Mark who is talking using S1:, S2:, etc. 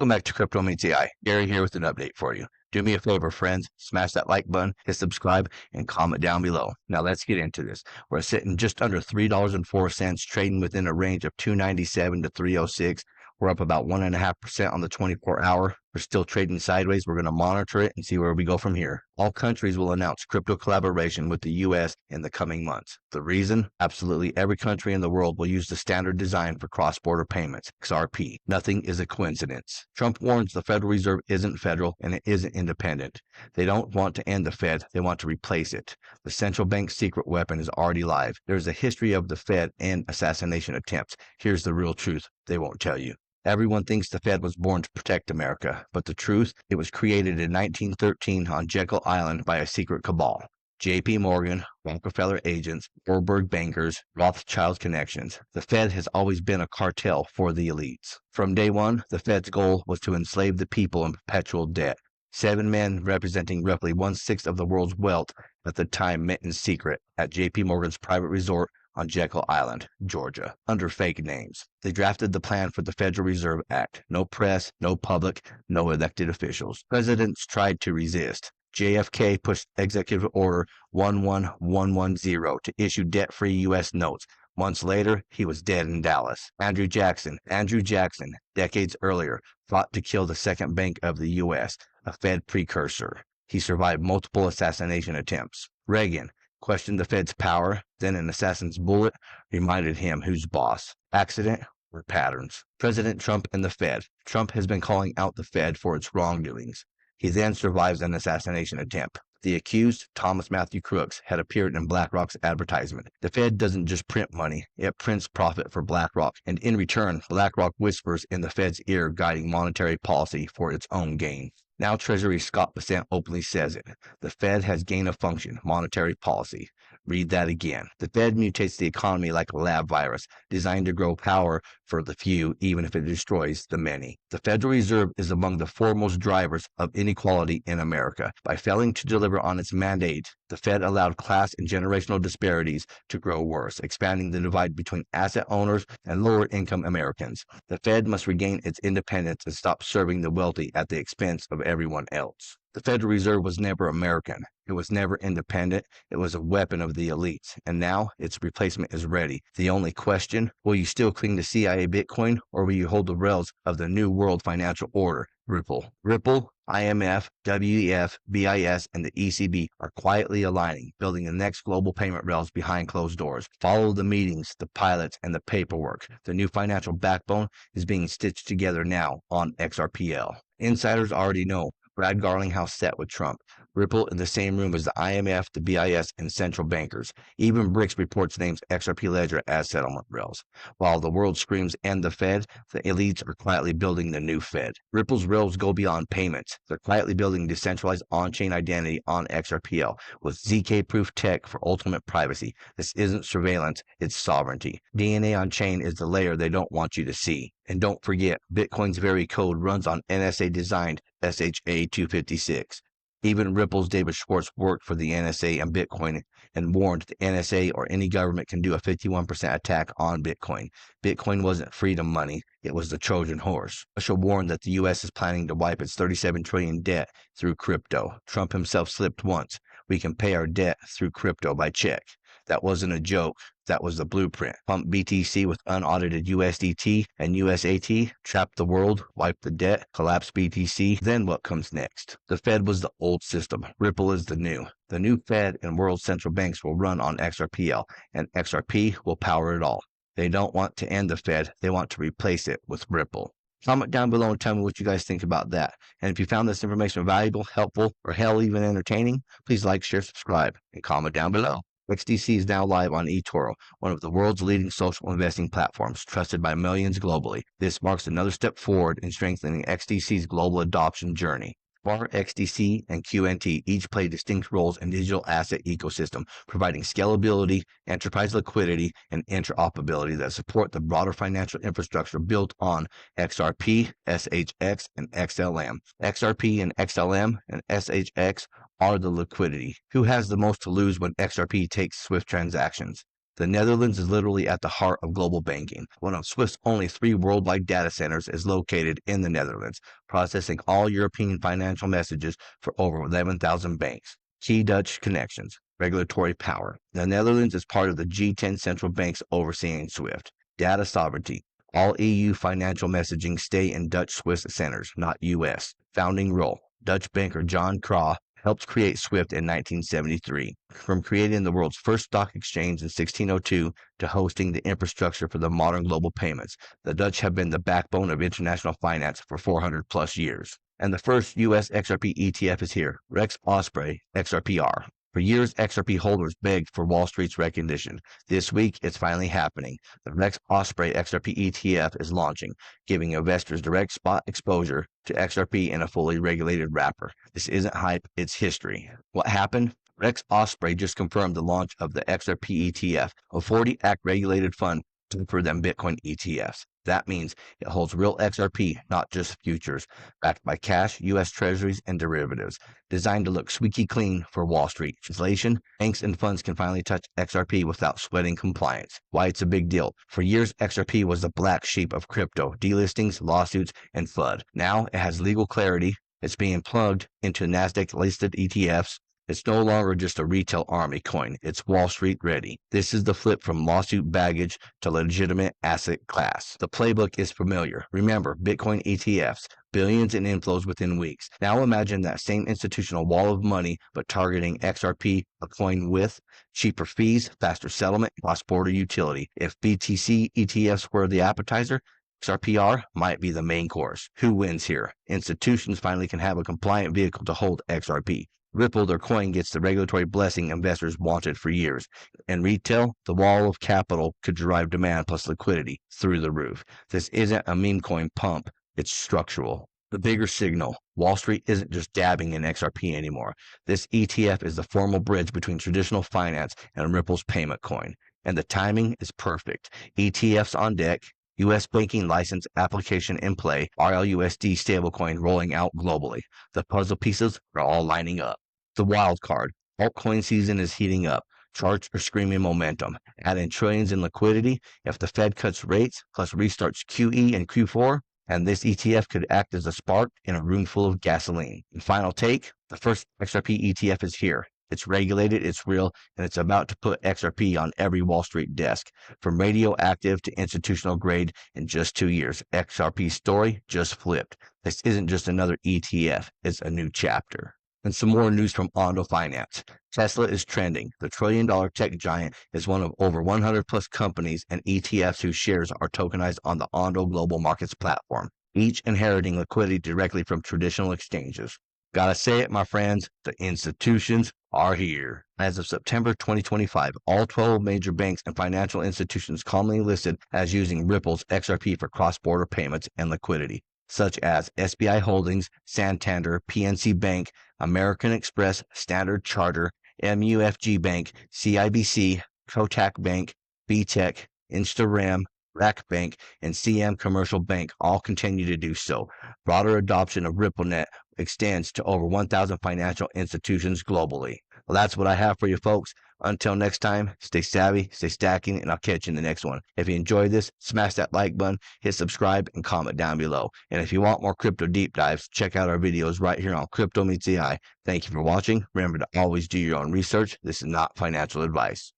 S1: Welcome back to Crypto Meets AI. Gary here with an update for you. Do me a favor, friends. Smash that like button, hit subscribe, and comment down below. Now let's get into this. We're sitting just under $3.04, trading within a range of $297 to $306. We're up about 1.5% on the 24-hour. We're still trading sideways. We're going to monitor it and see where we go from here. All countries will announce crypto collaboration with the U.S. in the coming months. The reason? Absolutely every country in the world will use the standard design for cross-border payments, XRP. Nothing is a coincidence. Trump warns the Federal Reserve isn't federal and it isn't independent. They don't want to end the Fed. They want to replace it. The central bank's secret weapon is already live. There's a history of the Fed and assassination attempts. Here's the real truth. They won't tell you. Everyone thinks the Fed was born to protect America, but the truth, it was created in 1913 on Jekyll Island by a secret cabal. J.P. Morgan, Rockefeller agents, Warburg bankers, Rothschild connections. The Fed has always been a cartel for the elites. From day one, the Fed's goal was to enslave the people in perpetual debt. 7 men representing roughly 1/6 of the world's wealth at the time met in secret at J.P. Morgan's private resort on Jekyll Island, Georgia, under fake names. They drafted the plan for the Federal Reserve Act. No press, no public, no elected officials. Presidents tried to resist. JFK pushed Executive Order 11110 to issue debt-free U.S. notes. Months later, he was dead in Dallas. Andrew Jackson, decades earlier, fought to kill the second bank of the U.S., a Fed precursor. He survived multiple assassination attempts. Reagan questioned the Fed's power, then an assassin's bullet reminded him who's boss. Accident or patterns? President Trump and the Fed. Trump has been calling out the Fed for its wrongdoings. He then survives an assassination attempt. The accused, Thomas Matthew Crooks, had appeared in BlackRock's advertisement. The Fed doesn't just print money, it prints profit for BlackRock, and in return, BlackRock whispers in the Fed's ear guiding monetary policy for its own gain. Now Treasury Scott Bessent openly says it. The Fed has gain of function, monetary policy. Read that again. The Fed mutates the economy like a lab virus, designed to grow power for the few, even if it destroys the many. The Federal Reserve is among the foremost drivers of inequality in America. By failing to deliver on its mandate, the Fed allowed class and generational disparities to grow worse, expanding the divide between asset owners and lower-income Americans. The Fed must regain its independence and stop serving the wealthy at the expense of everyone else. The Federal Reserve was never American. It was never independent. It was a weapon of the elites. And now its replacement is ready. The only question, will you still cling to CIA Bitcoin or will you hold the rails of the new world financial order, Ripple? Ripple, IMF, WEF, BIS, and the ECB are quietly aligning, building the next global payment rails behind closed doors. Follow the meetings, the pilots, and the paperwork. The new financial backbone is being stitched together now on XRPL. Insiders already know. Brad Garlinghouse sat with Trump. Ripple in the same room as the IMF, the BIS, and central bankers. Even BRICS reports names XRP-led as settlement rails. While the world screams end the Fed, the elites are quietly building the new Fed. Ripple's rails go beyond payments. They're quietly building decentralized on-chain identity on XRPL with ZK-proof tech for ultimate privacy. This isn't surveillance, it's sovereignty. DNA on-chain is the layer they don't want you to see. And don't forget, Bitcoin's very code runs on NSA-designed SHA-256. Even Ripple's David Schwartz worked for the NSA and Bitcoin and warned the NSA or any government can do a 51% attack on Bitcoin. Bitcoin wasn't freedom money, it was the Trojan horse. Russia warned that the U.S. is planning to wipe its $37 trillion debt through crypto. Trump himself slipped once. We can pay our debt through crypto by check. That wasn't a joke. That was the blueprint. Pump BTC with unaudited USDT and USAT, trap the world, wipe the debt, collapse BTC. Then what comes next? The Fed was the old system. Ripple is the new. The new Fed and world central banks will run on XRPL, and XRP will power it all. They don't want to end the Fed. They want to replace it with Ripple. Comment down below and tell me what you guys think about that. And if you found this information valuable, helpful, or hell even entertaining, please like, share, subscribe, and comment down below. XDC is now live on eToro, one of the world's leading social investing platforms, trusted by millions globally. This marks another step forward in strengthening XDC's global adoption journey. XBAR, XDC, and QNT each play distinct roles in digital asset ecosystem, providing scalability, enterprise liquidity, and interoperability that support the broader financial infrastructure built on XRP, SHX, and XLM. XRP and XLM and SHX are the liquidity. Who has the most to lose when XRP takes swift transactions? The Netherlands is literally at the heart of global banking. One of Swift's only 3 worldwide data centers is located in the Netherlands, processing all European financial messages for over 11,000 banks. Key Dutch connections. Regulatory power. The Netherlands is part of the G10 central banks overseeing Swift. Data sovereignty. All EU financial messaging stay in Dutch Swiss centers, not US. Founding role. Dutch banker John Krah helped create Swift in 1973. From creating the world's first stock exchange in 1602 to hosting the infrastructure for the modern global payments, the Dutch have been the backbone of international finance for 400 plus years. And the first US XRP ETF is here, REX-Osprey XRPR. For years, XRP holders begged for Wall Street's recognition. This week, it's finally happening. The REX-Osprey XRP ETF is launching, giving investors direct spot exposure to XRP in a fully regulated wrapper. This isn't hype, it's history. What happened? REX-Osprey just confirmed the launch of the XRP ETF, a 40-Act regulated fund cheaper than Bitcoin ETFs. That means it holds real XRP, not just futures, backed by cash, U.S. Treasuries, and derivatives, designed to look squeaky clean for Wall Street. Translation, banks and funds can finally touch XRP without sweating compliance. Why it's a big deal. For years, XRP was the black sheep of crypto, delistings, lawsuits, and FUD. Now it has legal clarity. It's being plugged into NASDAQ-listed ETFs. It's no longer just a retail army coin. It's Wall Street ready. This is the flip from lawsuit baggage to legitimate asset class. The playbook is familiar. Remember, Bitcoin ETFs, billions in inflows within weeks. Now imagine that same institutional wall of money, but targeting XRP, a coin with cheaper fees, faster settlement, cross-border utility. If BTC ETFs were the appetizer, XRPR might be the main course. Who wins here? Institutions finally can have a compliant vehicle to hold XRP. Ripple, their coin, gets the regulatory blessing investors wanted for years. In retail, the wall of capital could drive demand plus liquidity through the roof. This isn't a meme coin pump, it's structural. The bigger signal, Wall Street isn't just dabbing in XRP anymore. This ETF is the formal bridge between traditional finance and Ripple's payment coin. And the timing is perfect. ETFs on deck, U.S. banking license application in play, RLUSD stablecoin rolling out globally. The puzzle pieces are all lining up. The wild card. Altcoin season is heating up. Charts are screaming momentum. Add in trillions in liquidity. If the Fed cuts rates, plus restarts QE and Q4, and this ETF could act as a spark in a room full of gasoline. And final take, the first XRP ETF is here. It's regulated, it's real, and it's about to put XRP on every Wall Street desk. From radioactive to institutional grade in just 2 years, XRP's story just flipped. This isn't just another ETF, it's a new chapter. And some more news from Ondo Finance. Tesla is trending. The trillion-dollar tech giant is one of over 100 plus companies and ETFs whose shares are tokenized on the Ondo Global Markets platform, each inheriting liquidity directly from traditional exchanges. Gotta say it, my friends, the institutions are here. As of September 2025, all 12 major banks and financial institutions commonly listed as using Ripple's XRP for cross-border payments and liquidity, such as SBI Holdings, Santander, PNC Bank, American Express, Standard Chartered, MUFG Bank, CIBC, Kotak Bank, BTEC, InstaRam, RAC Bank, and CM Commercial Bank all continue to do so. Broader adoption of RippleNet extends to over 1,000 financial institutions globally. Well, that's what I have for you folks. Until next time, stay savvy, stay stacking, and I'll catch you in the next one. If you enjoyed this, smash that like button, hit subscribe, and comment down below. And if you want more crypto deep dives, check out our videos right here on Crypto Meets AI. Thank you for watching. Remember to always do your own research. This is not financial advice.